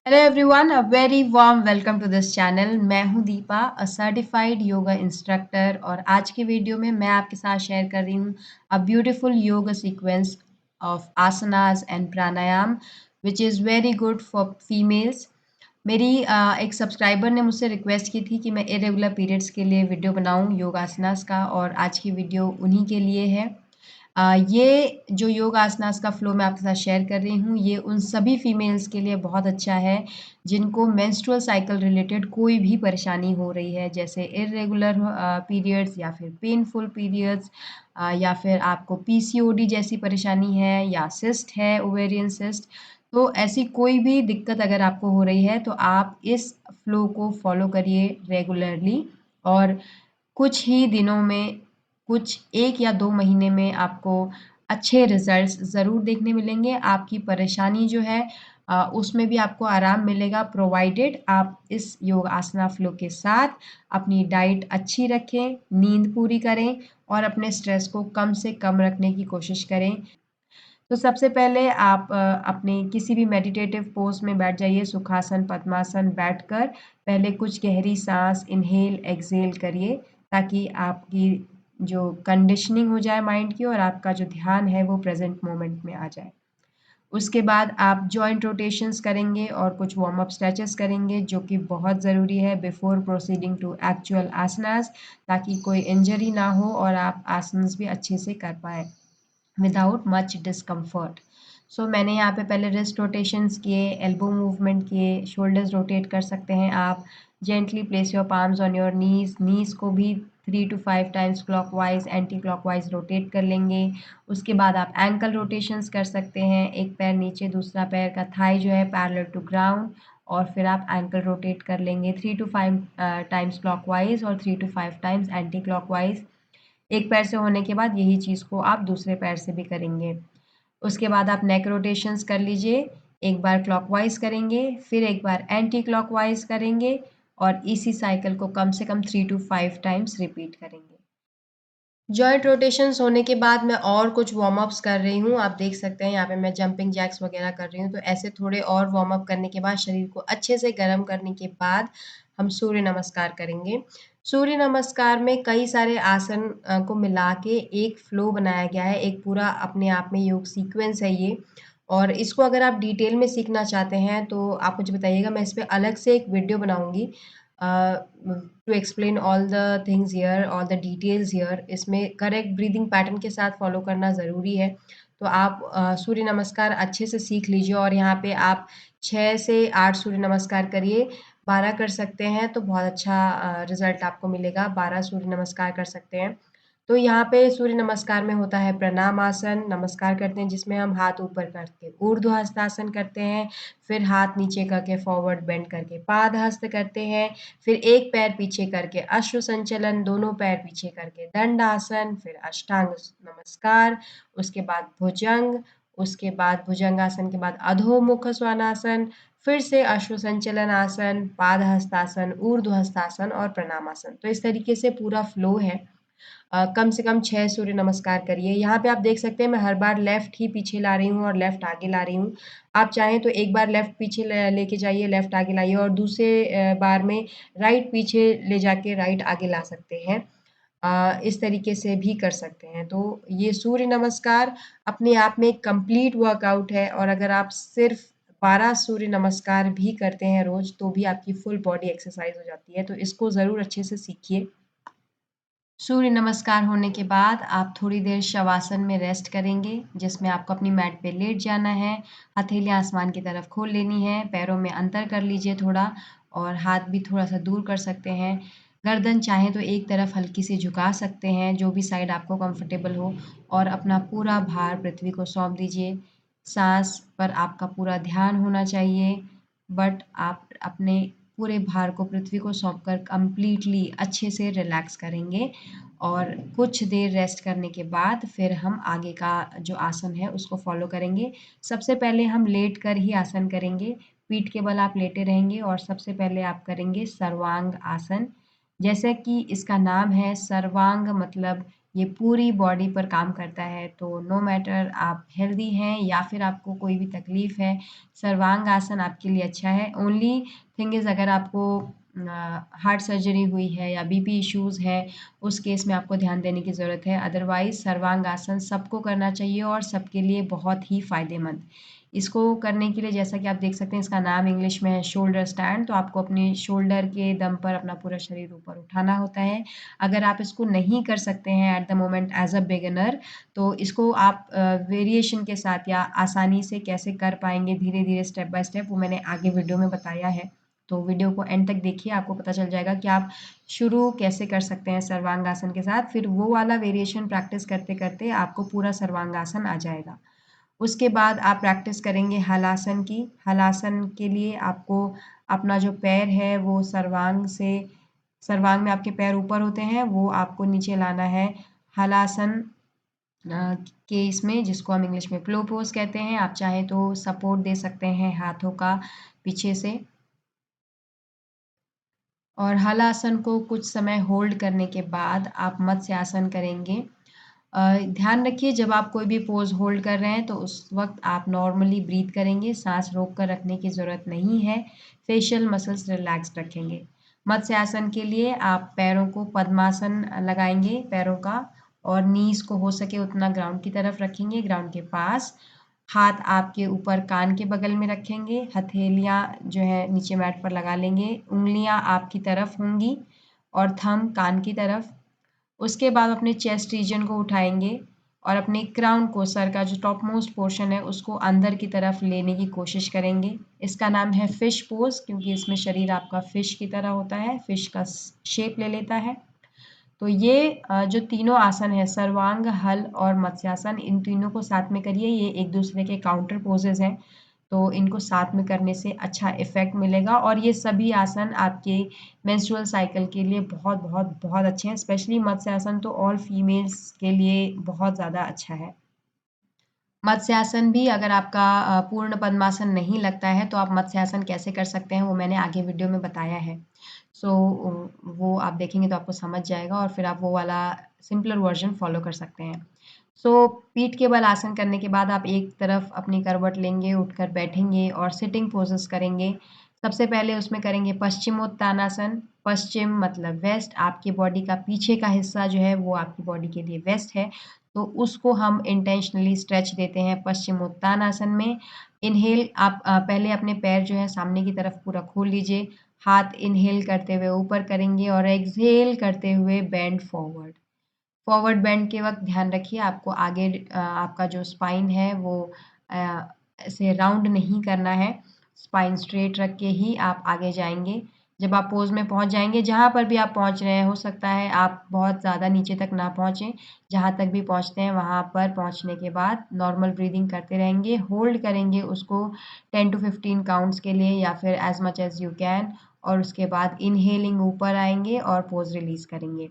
Hello everyone, a very warm welcome to this channel. मैं हूं Deepa, a certified yoga instructor, और आज की वीडियो में मैं आपके साथ शेयर कर रही हूं a beautiful yoga sequence of asanas and pranayama which is very good for females. मेरी एक सब्सक्राइबर ने मुझसे रिक्वेस्ट की थी कि मैं इरेगुलर पीरियड्स के लिए वीडियो बनाऊं योगासनास का, और आज की वीडियो उन्हीं के लिए है। ये जो योग आसनास का फ्लो मैं आपके साथ शेयर कर रही हूँ, ये उन सभी फीमेल्स के लिए बहुत अच्छा है जिनको मेंस्ट्रुअल साइकिल रिलेटेड कोई भी परेशानी हो रही है, जैसे इर्रेगुलर पीरियड्स या फिर पेनफुल पीरियड्स, या फिर आपको पीसीओडी जैसी परेशानी है या सिस्ट है, ओवेरियन सिस्ट। तो ऐसी कोई भी दिक्कत अगर आपको हो रही है तो आप इस फ्लो को फॉलो करिए रेगुलरली, और कुछ ही दिनों में, कुछ 1 या 2 महीने में आपको अच्छे रिज़ल्ट्स ज़रूर देखने मिलेंगे। आपकी परेशानी जो है उसमें भी आपको आराम मिलेगा, प्रोवाइडेड आप इस योग आसना फ्लो के साथ अपनी डाइट अच्छी रखें, नींद पूरी करें और अपने स्ट्रेस को कम से कम रखने की कोशिश करें। तो सबसे पहले आप अपने किसी भी मेडिटेटिव पोज़ में बैठ जाइए, सुखासन, पद्मासन बैठकर पहले कुछ गहरी साँस इन्हेल, एक्सहेल करिए, ताकि आपकी जो कंडीशनिंग हो जाए माइंड की और आपका जो ध्यान है वो प्रेज़ेंट मोमेंट में आ जाए। उसके बाद आप जॉइंट रोटेशंस करेंगे और कुछ वार्म अप स्ट्रेचेस करेंगे, जो कि बहुत ज़रूरी है बिफोर प्रोसीडिंग टू एक्चुअल आसनास, ताकि कोई इंजरी ना हो और आप आसन्स भी अच्छे से कर पाएँ विदाउट मच डिस्कम्फर्ट। सो मैंने यहाँ पे पहले रिस्ट रोटेशंस किए, एल्बो मूवमेंट किए, शोल्डर्स रोटेट कर सकते हैं आप। Gently place your palms on your knees को भी 3 to 5 times clockwise anti clockwise rotate कर लेंगे। उसके बाद आप एंकल रोटेशंस कर सकते हैं, एक पैर नीचे, दूसरा पैर का थाई जो है पैरेलल टू ग्राउंड, और फिर आप एंकल रोटेट कर लेंगे 3 टू 5 टाइम्स क्लॉकवाइज और 3 टू 5 टाइम्स एंटी क्लॉकवाइज। एक पैर से होने के बाद यही चीज़ को आप दूसरे पैर से भी करेंगे। उसके बाद आप नेक रोटेशंस कर लीजिए, एक बार क्लॉकवाइज़ करेंगे, फिर एक बार एंटी क्लॉकवाइज़ करेंगे, और इसी साइकिल को कम से कम 3 टू 5 टाइम्स रिपीट करेंगे। जॉइंट रोटेशंस होने के बाद मैं और कुछ वार्म अप्स कर रही हूँ। आप देख सकते हैं यहाँ पे मैं जंपिंग जैक्स वगैरह कर रही हूँ। तो ऐसे थोड़े और वार्म अप करने के बाद, शरीर को अच्छे से गर्म करने के बाद, हम सूर्य नमस्कार करेंगे। सूर्य नमस्कार में कई सारे आसन को मिला के एक फ्लो बनाया गया है, एक पूरा अपने आप में योग सीक्वेंस है ये। और इसको अगर आप डिटेल में सीखना चाहते हैं तो आप मुझे बताइएगा, मैं इस पे अलग से एक वीडियो बनाऊँगी to explain all the things here, all the details here. इसमें करेक्ट ब्रीदिंग पैटर्न के साथ फॉलो करना ज़रूरी है। तो आप सूर्य नमस्कार अच्छे से सीख लीजिए, और यहाँ पे आप 6 से 8 सूर्य नमस्कार करिए। 12 कर सकते हैं तो बहुत अच्छा रिज़ल्ट आपको मिलेगा, 12 सूर्य नमस्कार कर सकते हैं। तो यहाँ पे सूर्य नमस्कार में होता है प्रणाम आसन, नमस्कार करते हैं जिसमें हम हाथ ऊपर करके ऊर्ध्व हस्तासन करते हैं, फिर हाथ नीचे करके फॉरवर्ड बेंड करके पाद हस्त करते हैं, फिर एक पैर पीछे करके अश्व संचलन, दोनों पैर पीछे करके दंड आसन, फिर अष्टांग नमस्कार, उसके बाद भुजंग, उसके बाद भुजंगासन के बाद अधोमुख स्वानासन, फिर से अश्व संचलन आसन, पाद हस्तासन, ऊर्ध्व हस्तासन और प्रणामासन। तो इस तरीके से पूरा फ्लो है। कम से कम 6 सूर्य नमस्कार करिए। यहाँ पे आप देख सकते हैं मैं हर बार लेफ्ट ही पीछे ला रही हूँ और लेफ्ट आगे ला रही हूँ। आप चाहें तो एक बार लेफ्ट पीछे लेके जाइए, लेफ्ट आगे लाइए, और दूसरे बार में राइट पीछे ले जाके राइट आगे ला सकते हैं। इस तरीके से भी कर सकते हैं। तो ये सूर्य नमस्कार अपने आप में एक कंप्लीट वर्कआउट है, और अगर आप सिर्फ 12 सूर्य नमस्कार भी करते हैं रोज़, तो भी आपकी फुल बॉडी एक्सरसाइज हो जाती है। तो इसको ज़रूर अच्छे से सीखिए। सूर्य नमस्कार होने के बाद आप थोड़ी देर शवासन में रेस्ट करेंगे, जिसमें आपको अपनी मैट पे लेट जाना है, हथेलियाँ आसमान की तरफ खोल लेनी है, पैरों में अंतर कर लीजिए थोड़ा, और हाथ भी थोड़ा-सा दूर कर सकते हैं। गर्दन चाहें तो एक तरफ हल्की सी झुका सकते हैं, जो भी साइड आपको कंफर्टेबल हो, और अपना पूरा भार पृथ्वी को सौंप दीजिए। साँस पर आपका पूरा ध्यान होना चाहिए, बट आप अपने पूरे भार को पृथ्वी को सौंप कर कंप्लीटली अच्छे से रिलैक्स करेंगे, और कुछ देर रेस्ट करने के बाद फिर हम आगे का जो आसन है उसको फॉलो करेंगे। सबसे पहले हम लेट कर ही आसन करेंगे, पीठ के बल आप लेटे रहेंगे, और सबसे पहले आप करेंगे सर्वांग आसन। जैसे कि इसका नाम है सर्वांग, मतलब ये पूरी बॉडी पर काम करता है। तो नो मैटर आप हेल्दी हैं या फिर आपको कोई भी तकलीफ़ है, सर्वांग आसन आपके लिए अच्छा है। ओनली थिंग इज़ अगर आपको हार्ट सर्जरी हुई है या बीपी इश्यूज़ है, उस केस में आपको ध्यान देने की ज़रूरत है। अदरवाइज़ सर्वांग आसन सबको करना चाहिए और सबके लिए बहुत ही फ़ायदेमंद। इसको करने के लिए जैसा कि आप देख सकते हैं इसका नाम इंग्लिश में है शोल्डर स्टैंड, तो आपको अपने शोल्डर के दम पर अपना पूरा शरीर ऊपर उठाना होता है। अगर आप इसको नहीं कर सकते हैं at the moment as a beginner, तो इसको आप वेरिएशन के साथ या आसानी से कैसे कर पाएँगे धीरे-धीरे स्टेप बाय स्टेप, वो मैंने आगे वीडियो में बताया है। तो वीडियो को एंड तक देखिए, आपको पता चल जाएगा कि आप शुरू कैसे कर सकते हैं सर्वांगासन के साथ। फिर वो वाला वेरिएशन प्रैक्टिस करते-करते आपको पूरा सर्वांगासन आ जाएगा। उसके बाद आप प्रैक्टिस करेंगे हलासन की। हलासन के लिए आपको अपना जो पैर है वो सर्वांग में आपके पैर ऊपर होते हैं, वो आपको नीचे लाना है। हलासन के इसमें जिसको हम इंग्लिश में प्लो पोज़ कहते हैं, आप चाहें तो सपोर्ट दे सकते हैं हाथों का पीछे से। और हल आसन को कुछ समय होल्ड करने के बाद आप मत्स्य आसन करेंगे। ध्यान रखिए जब आप कोई भी पोज़ होल्ड कर रहे हैं तो उस वक़्त आप नॉर्मली ब्रीथ करेंगे, साँस रोक कर रखने की ज़रूरत नहीं है, फेशियल मसल्स रिलैक्स्ड रखेंगे। मत्स्य आसन के लिए आप पैरों को पद्मासन लगाएँगे पैरों का और नीज़ को हो सके उतना ग्राउंड की तरफ रखेंगे, ग्राउंड के पास। हाथ आपके ऊपर कान के बगल में रखेंगे, हथेलियाँ जो है नीचे मैट पर लगा लेंगे, उँगलियाँ आपकी तरफ होंगी और थंब कान की तरफ। उसके बाद अपने चेस्ट रीजन को उठाएँगे और अपने क्राउन को, सर का जो टॉप मोस्ट पोर्शन है, उसको अंदर की तरफ लेने की कोशिश करेंगे। इसका नाम है फिश पोज़ क्योंकि इसमें शरीर आपका फिश की तरह होता है, फिश का शेप ले लेता है। तो ये जो तीनों आसन हैं सर्वांग, हल और मत्स्यासन, इन तीनों को साथ में करिए, ये एक दूसरे के काउंटर पोजेज़ हैं, तो इनको साथ में करने से अच्छा इफ़ेक्ट मिलेगा और ये सभी आसन आपके मेंस्ट्रुअल साइकिल के लिए बहुत, बहुत, बहुत अच्छे हैं, स्पेशली मत्स्यासन तो ऑल फीमेल्स के लिए बहुत ज़्यादा अच्छा है। मत्स्यासन भी अगर आपका पूर्ण पद्मासन नहीं लगता है, तो आप मत्स्यासन कैसे कर सकते हैं, वो मैंने आगे वीडियो में बताया है। सो वो आप देखेंगे तो आपको समझ जाएगा और फिर आप वो वाला सिंपलर वर्ज़न फ़ॉलो कर सकते हैं। सो पीठ के बल आसन करने के बाद आप एक तरफ अपनी करवट लेंगे, उठकर बैठेंगे और सिटिंग पोज़ेज़ करेंगे। सबसे पहले उसमें करेंगे पश्चिमोत्तानासन, पश्चिम मतलब वेस्ट, आपकी बॉडी का पीछे का हिस्सा जो है वो आपकी बॉडी के लिए वेस्ट है, तो उसको हम इंटेंशनली स्ट्रेच देते हैं पश्चिमोत्तानासन में। इन्हेल आप पहले अपने पैर जो है सामने की तरफ पूरा खोल लीजिए, हाथ इन्हेल करते हुए ऊपर करेंगे और एक्सहेल करते हुए बेंड फॉरवर्ड। फॉरवर्ड बेंड के वक़्त ध्यान रखिए आपको आगे आपका जो स्पाइन है वो अ, ऐसे राउंड नहीं करना है, स्पाइन स्ट्रेट रख के ही आप आगे जाएँगे। जब आप पोज़ में पहुँच जाएँगे, जहाँ पर भी आप पहुँच रहे हैं, हो सकता है आप बहुत ज़्यादा नीचे तक ना पहुँचे, जहाँ तक भी पहुँचते हैं वहाँ पर पहुँचने के बाद नॉर्मल ब्रीथिंग करते रहेंगे, होल्ड करेंगे उसको 10 टू 15 काउंट्स के लिए या फिर as much as you can और उसके बाद इन्हेलिंग ऊपर आएँगे और पोज़ रिलीज़ करेंगे।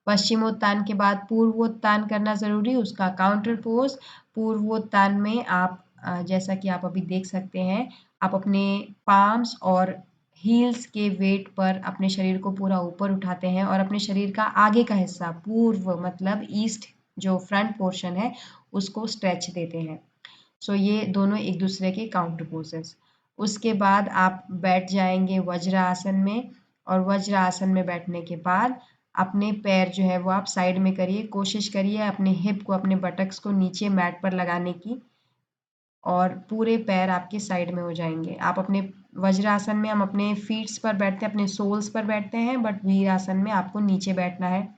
पश्चिमोत्तान के बाद पूर्वोत्तान करना ज़रूरी, उसका काउंटर पोज़। पूर्वोत्तान में आप जैसा कि आप अभी देख सकते हैं, आप अपने पाम्स और हील्स के वेट पर अपने शरीर को पूरा ऊपर उठाते हैं और अपने शरीर का आगे का हिस्सा पूर्व मतलब ईस्ट जो फ्रंट पोर्शन है, उसको स्ट्रेच देते हैं। सो ये दोनों एक दूसरे के काउंटर पोजेस। उसके बाद आप बैठ जाएँगे वज्र आसन में और वज्र आसन में बैठने के बाद अपने पैर जो है वो आप साइड में करिए, कोशिश करिए अपने हिप को, अपने बटक्स को नीचे मैट पर लगाने की और पूरे पैर आपके साइड में हो जाएँगे। आप अपने वज्रासन में हम अपने फीट्स पर बैठते हैं, अपने सोल्स पर बैठते हैं, बट वीरासन में आपको नीचे बैठना है।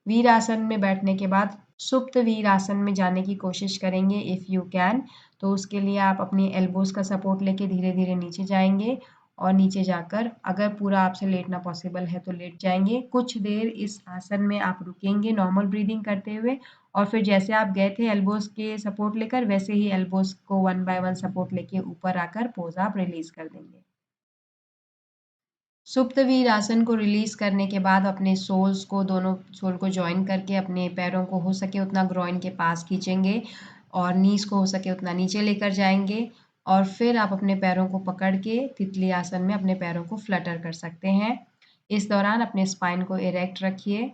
वीरासन में बैठने के बाद सुप्त वीरासन में जाने की कोशिश करेंगे इफ़ यू कैन। तो उसके लिए आप अपनी एल्बोज़ का सपोर्ट लेके धीरे-धीरे नीचे जाएँगे और नीचे जाकर अगर पूरा आपसे लेटना पॉसिबल है तो लेट जाएँगे। कुछ देर इस आसन में आप रुकेंगे नॉर्मल ब्रीथिंग करते हुए और फिर जैसे आप गए थे एल्बोज़ के सपोर्ट लेकर वैसे ही एल्बोज़ को वन बाय वन सपोर्ट लेके ऊपर आकर पोज़ आप रिलीज़ कर देंगे। सुप्तवीर आसन को रिलीज़ करने के बाद अपने सोल्स को दोनों सोल को जॉइन करके अपने पैरों को हो सके उतना ग्रॉइन के पास खींचेंगे और नीज़ को हो सके उतना नीचे लेकर जाएँगे और फिर आप अपने पैरों को पकड़ के तितली आसन में अपने पैरों को फ्लटर कर सकते हैं। इस दौरान अपने स्पाइन को इरेक्ट रखिए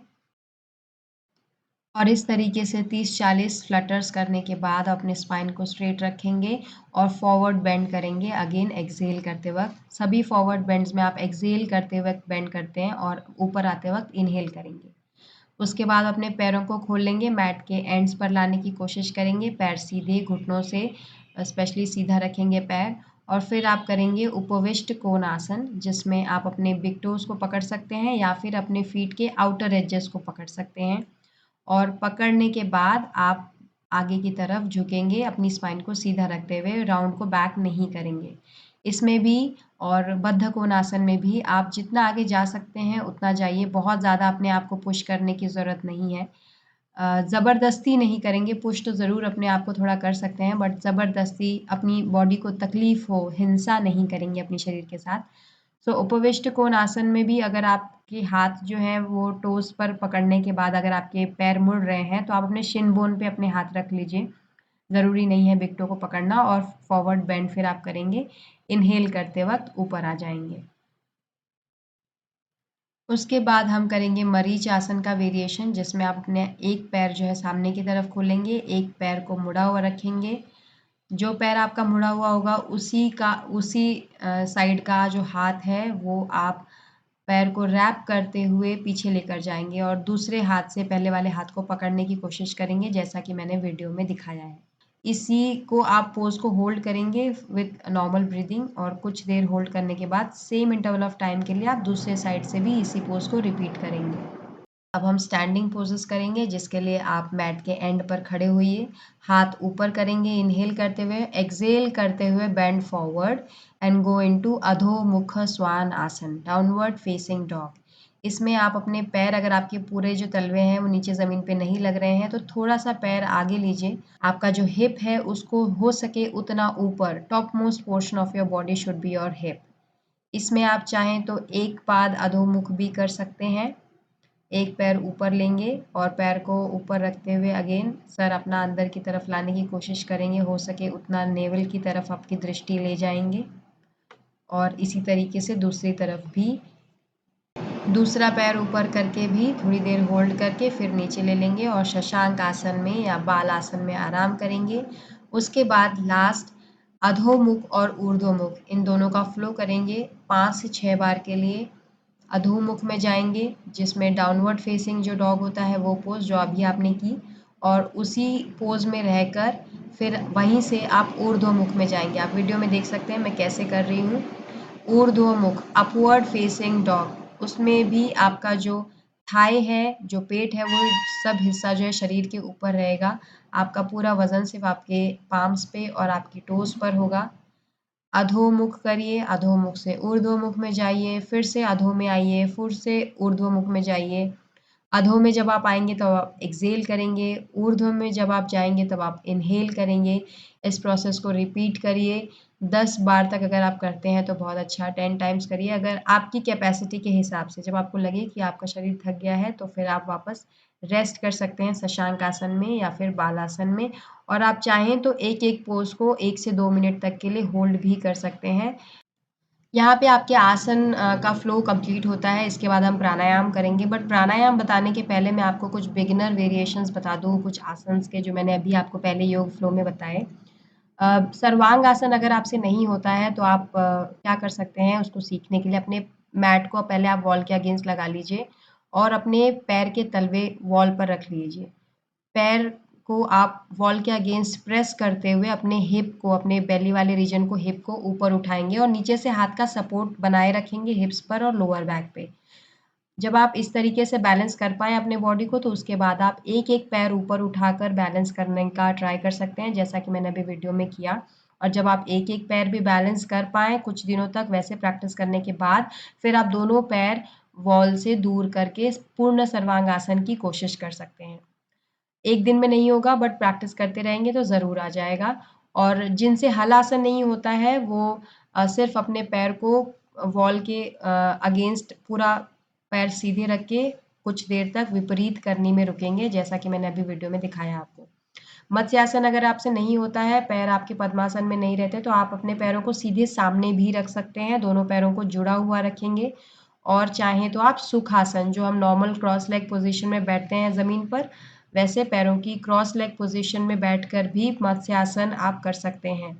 और इस तरीके से 30-40 फ्लटर्स करने के बाद अपने स्पाइन को स्ट्रेट रखेंगे और फॉरवर्ड बेंड करेंगे अगेन एक्सहेल करते वक्त। सभी फॉरवर्ड बेंड्स में आप एक्सहेल करते वक्त बेंड करते हैं और ऊपर आते वक्त इनहेल करेंगे। उसके बाद अपने पैरों को खोल लेंगे, मैट के एंड्स पर लाने की कोशिश करेंगे, पैर सीधे घुटनों से स्पेशली सीधा रखेंगे पैर। और फिर आप करेंगे उपविष्ट कोण आसन, जिसमें आप अपने बिग टोज़ को पकड़ सकते हैं या फिर अपने फीट के आउटर एजेस को पकड़ सकते हैं। और पकड़ने के बाद आप आगे की तरफ झुकेंगे, अपनी स्पाइन को सीधा रखते हुए राउंड को बैक नहीं करेंगे। इसमें भी और बद्ध कोणासन में भी आप जितना आगे जा सकते हैं उतना जाइए, बहुत ज़्यादा अपने आप को पुश करने की ज़रूरत नहीं है। ज़बरदस्ती नहीं करेंगे, पुश तो ज़रूर अपने आप को थोड़ा कर सकते हैं, बट ज़बरदस्ती अपनी बॉडी को तकलीफ़ हो, हिंसा नहीं करेंगे अपने शरीर के साथ। सो उपविष्ट कोण आसन में भी अगर आपके हाथ जो हैं वो टोज़ पर पकड़ने के बाद अगर आपके पैर मुड़ रहे हैं, तो आप अपने शिन बोन पे अपने हाथ रख लीजिए। ज़रूरी नहीं है बिग टो को पकड़ना और फॉरवर्ड बेंड फिर आप करेंगे। इन्हेल करते वक़्त ऊपर आ जाएँगे। उसके बाद हम करेंगे मरीच आसन का वेरिएशन, जिसमें आप अपने एक पैर जो है सामने की तरफ खोलेंगे, एक पैर को मुड़ा हुआ रखेंगे। जो पैर आपका मुड़ा हुआ होगा उसी साइड का जो हाथ है वो आप पैर को रैप करते हुए पीछे लेकर जाएँगे और दूसरे हाथ से पहले वाले हाथ को पकड़ने की कोशिश करेंगे, जैसा कि मैंने वीडियो में दिखाया है। इसी को आप पोज़ को होल्ड करेंगे विथ नॉर्मल ब्रीथिंग और कुछ देर होल्ड करने के बाद सेम इंटरवल ऑफ टाइम के लिए आप दूसरे साइड से भी इसी पोज़ को रिपीट करेंगे। अब हम स्टैंडिंग पोजेस करेंगे, जिसके लिए आप मैट के एंड पर खड़े होइए, हाथ ऊपर करेंगे इनहेल करते हुए, एक्सहेल करते हुए bend forward and go into Adhomukha svana asana, downward facing dog. इसमें आप अपने पैर, अगर आपके पूरे जो तलवे हैं वो नीचे ज़मीन पे नहीं लग रहे हैं, तो थोड़ा सा पैर आगे लीजिए। आपका जो हिप है उसको हो सके उतना ऊपर, top most portion of your body should be your hip. इसमें आप चाहें तो एक पाद अधोमुख भी कर सकते हैं। एक पैर ऊपर लेंगे और पैर को ऊपर रखते हुए अगेन सर अपना अंदर की तरफ लाने की कोशिश करेंगे, हो सके उतना नेवल की तरफ आपकी दृष्टि ले जाएंगे। और इसी तरीके से दूसरी तरफ भी दूसरा पैर ऊपर करके भी थोड़ी देर होल्ड करके फिर नीचे ले लेंगे और शशांक आसन में या बाल आसन में आराम करेंगे। उसके बाद लास्ट अधोमुख और ऊर्ध्वमुख इन दोनों का फ्लो करेंगे 5 से 6 बार के लिए। अधोमुख में जाएंगे, जिसमें डाउनवर्ड फेसिंग जो डॉग होता है वो पोज जो अभी आपने की, और उसी पोज में रहकर फिर वहीं से आप ऊर्ध्वमुख में जाएंगे। आप वीडियो में देख सकते हैं मैं कैसे कर रही हूँ। ऊर्ध्वमुख अपवर्ड फेसिंग डॉग, उसमें भी आपका जो थाई है, जो पेट है, वो सब हिस्सा जो है शरीर के ऊपर रहेगा। आपका पूरा वजन सिर्फ आपके पाम्स पे और आपकी टोज पर होगा। अधोमुख करिए, अधोमुख से ऊर्ध्वमुख में जाइए, फिर से अधो में आइए, फिर से ऊर्ध्वमुख में जाइए। अधो में जब आप आएँगे तो आप एक्सहेल करेंगे, ऊर्ध्व में जब आप जाएँगे तब आप इनहेल करेंगे। इस प्रोसेस को रिपीट करिए। 10 बार तक अगर आप करते हैं तो बहुत अच्छा, 10 टाइम्स करिए। अगर आपकी कैपेसिटी के हिसाब से जब आपको लगे कि आपका शरीर थक गया है तो फिर आप वापस रेस्ट कर सकते हैं शशांक आसन में या फिर बालासन में। और आप चाहें तो एक-एक पोज़ को 1 से 2 मिनट तक के लिए होल्ड भी कर सकते हैं। यहाँ पे आपके आसन का फ्लो कंप्लीट होता है, इसके बाद हम प्राणायाम करेंगे। बट प्राणायाम बताने के पहले मैं आपको कुछ बिगिनर वेरिएशंस बता दूँ, कुछ आसन्स के जो मैंने अभी आपको पहले योग फ्लो में बताए। सर्वांग आसन अगर आपसे नहीं होता है तो आप क्या कर सकते हैं उसको सीखने के लिए अपने मैट को पहले आप वॉल के अगेंस्ट लगा लीजिए और अपने पैर के तलवे वॉल पर रख लीजिए। पैर को आप वॉल के अगेंस्ट प्रेस करते हुए अपने हिप को, अपने बेली वाले रीजन को, हिप को ऊपर उठाएँगे और नीचे से हाथ का सपोर्ट बनाए रखेंगे हिप्स पर और लोअर बैक पे। जब आप इस तरीके से बैलेंस कर पाएँ अपने बॉडी को तो उसके बाद आप एक-एक पैर ऊपर उठाकर बैलेंस करने का ट्राई कर सकते हैं, जैसा कि मैंने अभी वीडियो में किया। और जब आप एक-एक पैर भी बैलेंस कर पाएँ कुछ दिनों तक वैसे प्रैक्टिस करने के बाद, फिर आप दोनों पैर वॉल से दूर करके पूर्ण सर्वांगासन की कोशिश कर सकते हैं। एक दिन में नहीं होगा बट प्रैक्टिस करते रहेंगे तो ज़रूर आ जाएगा। और जिनसे हलासन नहीं होता है वो सिर्फ़ अपने पैर को वॉल के अगेंस्ट पूरा पैर सीधे रख के कुछ देर तक विपरीत करनी में रुकेंगे, जैसा कि मैंने अभी वीडियो में दिखाया आपको। मत्स्यासन अगर आपसे नहीं होता है, पैर आपके पद्मासन में नहीं रहते, तो आप अपने पैरों को सीधे सामने भी रख सकते हैं, दोनों पैरों को जुड़ा हुआ रखेंगे। और चाहें तो आप सुखासन, जो हम नॉर्मल क्रॉस लेग पोज़ीशन में बैठते हैं ज़मीन पर, वैसे पैरों की क्रॉस लेग पोजीशन में बैठकर भी मत्स्यासन आप कर सकते हैं।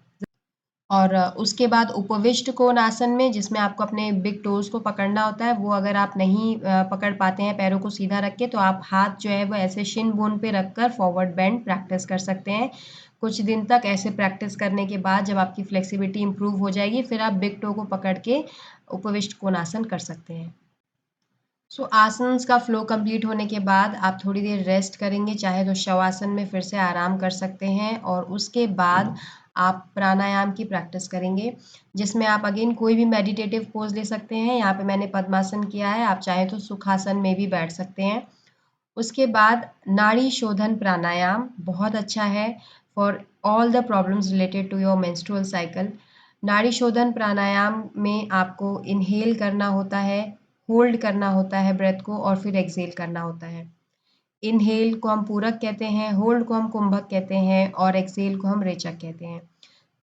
और उसके बाद उपविष्ट कोण आसन में, जिसमें आपको अपने बिग टोज़ को पकड़ना होता है, वो अगर आप नहीं पकड़ पाते हैं पैरों को सीधा रख के, तो आप हाथ जो है वो ऐसे शिन बोन पे रखकर फॉरवर्ड बेंड प्रैक्टिस कर सकते हैं। कुछ दिन तक ऐसे प्रैक्टिस करने के बाद जब आपकी फ्लेक्सिबिलिटी इम्प्रूव हो जाएगी, फिर आप बिग टो को पकड़ के उपविष्ट कोणासन कर सकते हैं। सो आसन्स का फ्लो कंप्लीट होने के बाद आप थोड़ी देर रेस्ट करेंगे, चाहे तो शवासन में फिर से आराम कर सकते हैं, और उसके बाद आप प्राणायाम की प्रैक्टिस करेंगे, जिसमें आप अगेन कोई भी मेडिटेटिव पोज ले सकते हैं। यहाँ पे मैंने पद्मासन किया है, आप चाहे तो सुखासन में भी बैठ सकते हैं। उसके बाद नाड़ी शोधन प्राणायाम बहुत अच्छा है for all the problems related to your menstrual cycle. Nadi shodhan प्राणायाम में आपको इनहेल करना होता है, होल्ड करना होता है ब्रेथ को, और फिर एक्सेल करना होता है। इनहेल को हम पूरक कहते हैं, होल्ड को हम कुंभक कहते हैं, और एक्सेल को हम रेचक कहते हैं।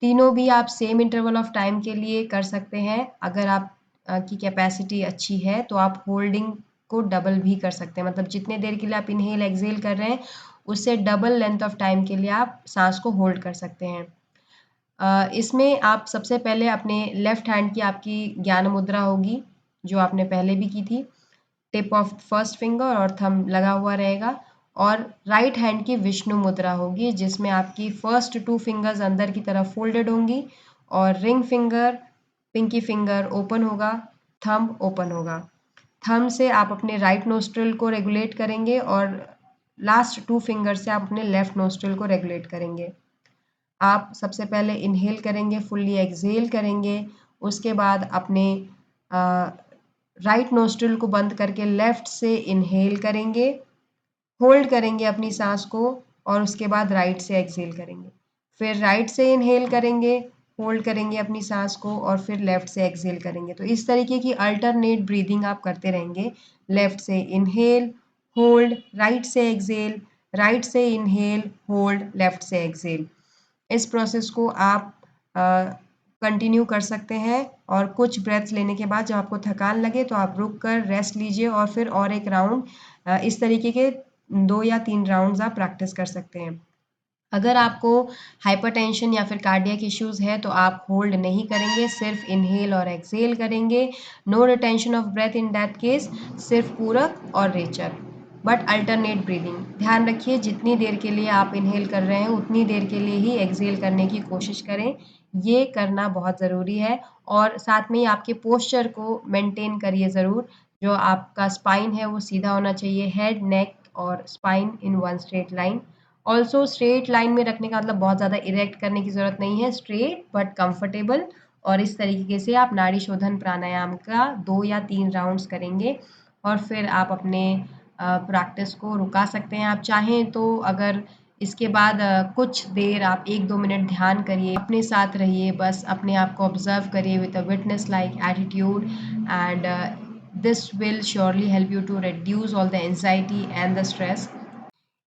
तीनों भी आप सेम इंटरवल ऑफ टाइम के लिए कर सकते हैं। अगर आप की कैपेसिटी अच्छी है तो आप होल्डिंग को डबल भी कर सकते हैं, मतलब जितने देर के लिए आप इनहेल एक्सेल कर रहे हैं उससे डबल लेंथ ऑफ टाइम के लिए आप सांस को होल्ड कर सकते हैं। इसमें आप सबसे पहले अपने लेफ्ट हैंड की आपकी ज्ञान मुद्रा होगी, जो आपने पहले भी की थी। टिप ऑफ फर्स्ट फिंगर और थंब लगा हुआ रहेगा, और राइट हैंड की विष्णु मुद्रा होगी, जिसमें आपकी फर्स्ट 2 फिंगर्स अंदर की तरफ फोल्डेड होंगी, और ring finger, pinky finger open होगा, थंब ओपन होगा। थंब से आप अपने राइट नोस्ट्रिल को रेगुलेट करेंगे, और लास्ट 2 फिंगर से आप अपने लेफ्ट नोस्ट्रिल को रेगुलेट करेंगे। आप सबसे पहले इनहेल करेंगे, फुल्ली एक्सहेल करेंगे, उसके बाद अपने राइट नोस्ट्रिल को बंद करके लेफ्ट से इनहेल करेंगे, होल्ड करेंगे अपनी सांस को, और उसके बाद राइट से एक्सहेल करेंगे। फिर राइट से इनहेल करेंगे, होल्ड करेंगे अपनी सांस को, और फिर लेफ्ट से एक्सहेल करेंगे। तो इस तरीके की अल्टरनेट ब्रीदिंग आप करते रहेंगे। लेफ्ट से इनहेल, होल्ड, राइट से एक्सहेल, राइट से इनहेल, होल्ड, लेफ्ट से एक्सहेल। इस प्रोसेस को आप कंटिन्यू कर सकते हैं, और कुछ ब्रेथ्स लेने के बाद जब आपको थकान लगे तो आप रुक कर रेस्ट लीजिए, और फिर और एक राउंड इस तरीके के 2 या 3 राउंड्स आप प्रैक्टिस कर सकते हैं। अगर आपको हाइपरटेंशन या फिर कार्डियक इश्यूज है तो आप होल्ड नहीं करेंगे, सिर्फ इनहेल और एक्सहेल करेंगे। No retention of breath in that case, सिर्फ पूरक और रेचक, बट अल्टरनेट ब्रीदिंग। ध्यान रखिए जितनी देर के लिए आप इनहेल कर रहे हैं उतनी देर के लिए ही एक्सहेल करने की कोशिश करें, ये करना बहुत ज़रूरी है। और साथ में ही आपके पोस्चर को मेंटेन करिए ज़रूर। जो आपका स्पाइन है वो सीधा होना चाहिए, हेड, नेक और spine in one straight line. Also straight line में रखने का मतलब बहुत ज़्यादा इरेक्ट करने की ज़रूरत नहीं है, स्ट्रेट बट कंफर्टेबल। और इस तरीके से आप नाड़ी शोधन प्राणायाम का 2 या 3 राउंड्स करेंगे, और फिर आप अपने प्रैक्टिस को रुका सकते हैं। आप चाहें तो अगर इसके बाद कुछ देर आप 1-2 मिनट ध्यान करिए, अपने साथ रहिए, बस अपने आप को ऑब्जर्व करिए with a witness like attitude, and this will surely help you to reduce all the anxiety and the stress.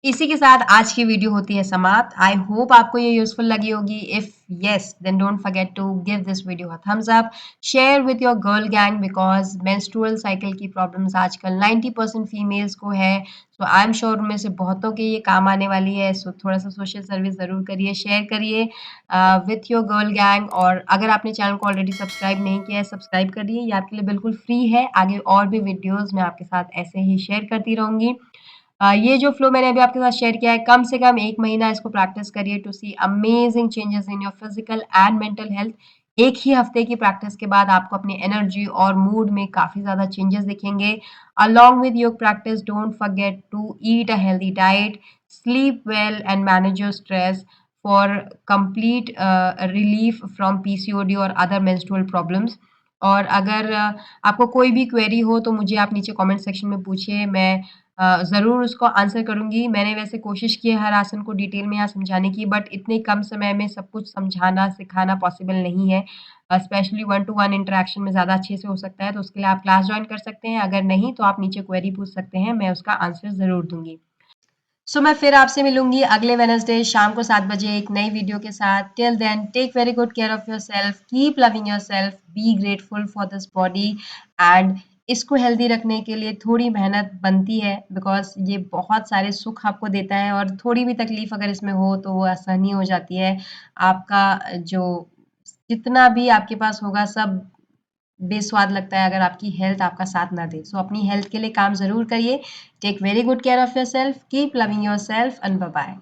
इसी के साथ आज की वीडियो होती है समाप्त। आई होप आपको ये यूजफुल लगी होगी। If yes, then don't forget to give this video a thumbs up, share with your girl gang, because menstrual cycle की प्रॉब्लम्स आजकल 90% फीमेल्स को है। सो आई एम श्योर उनमें से बहुतों के ये काम आने वाली है। सो थोड़ा सा सोशल सर्विस ज़रूर करिए, शेयर करिए विथ योर गर्ल गैंग। और अगर आपने चैनल को ऑलरेडी सब्सक्राइब नहीं किया है, सब्सक्राइब कर लिए, ये आपके लिए बिल्कुल फ्री है। आगे और भी वीडियोज़ मैं आपके साथ ऐसे ही शेयर करती रहूँगी। ये जो फ्लो मैंने अभी आपके साथ शेयर किया है, कम से कम 1 महीना इसको प्रैक्टिस करिए to see amazing changes in your physical and mental health. एक ही हफ्ते की प्रैक्टिस के बाद आपको अपनी एनर्जी और मूड में काफ़ी ज़्यादा चेंजेस दिखेंगे। अलोंग विद योग practice, don't forget to eat a healthy diet, sleep well and manage your stress for complete relief from PCOD और अदर मेंस्ट्रुअल प्रॉब्लम्स। और अगर आपको कोई भी क्वेरी हो तो मुझे आप नीचे कमेंट सेक्शन में पूछिए, मैं ज़रूर उसको आंसर करूँगी। मैंने वैसे कोशिश की है हर आसन को डिटेल में यहाँ समझाने की, बट इतने कम समय में सब कुछ समझाना, सिखाना पॉसिबल नहीं है। स्पेशली 1 टू 1 इंटरैक्शन में ज़्यादा अच्छे से हो सकता है, तो उसके लिए आप क्लास जॉइन कर सकते हैं। अगर नहीं तो आप नीचे क्वेरी पूछ सकते हैं, मैं उसका आंसर ज़रूर दूँगी। सो मैं फिर आपसे मिलूँगी अगले वेडनेसडे शाम को 7 बजे एक नई वीडियो के साथ। Till then take very good care of yourself, keep loving yourself, be grateful for this body, and इसको हेल्दी रखने के लिए थोड़ी मेहनत बनती है बिकॉज़ ये बहुत सारे सुख आपको देता है और थोड़ी भी तकलीफ़ अगर इसमें हो तो वो आसानी हो जाती है। आपका जो जितना भी आपके पास होगा सब बेस्वाद लगता है अगर आपकी हेल्थ आपका साथ ना दे। सो अपनी हेल्थ के लिए काम ज़रूर करिए। Take very good care of yourself, keep loving yourself and bye-bye.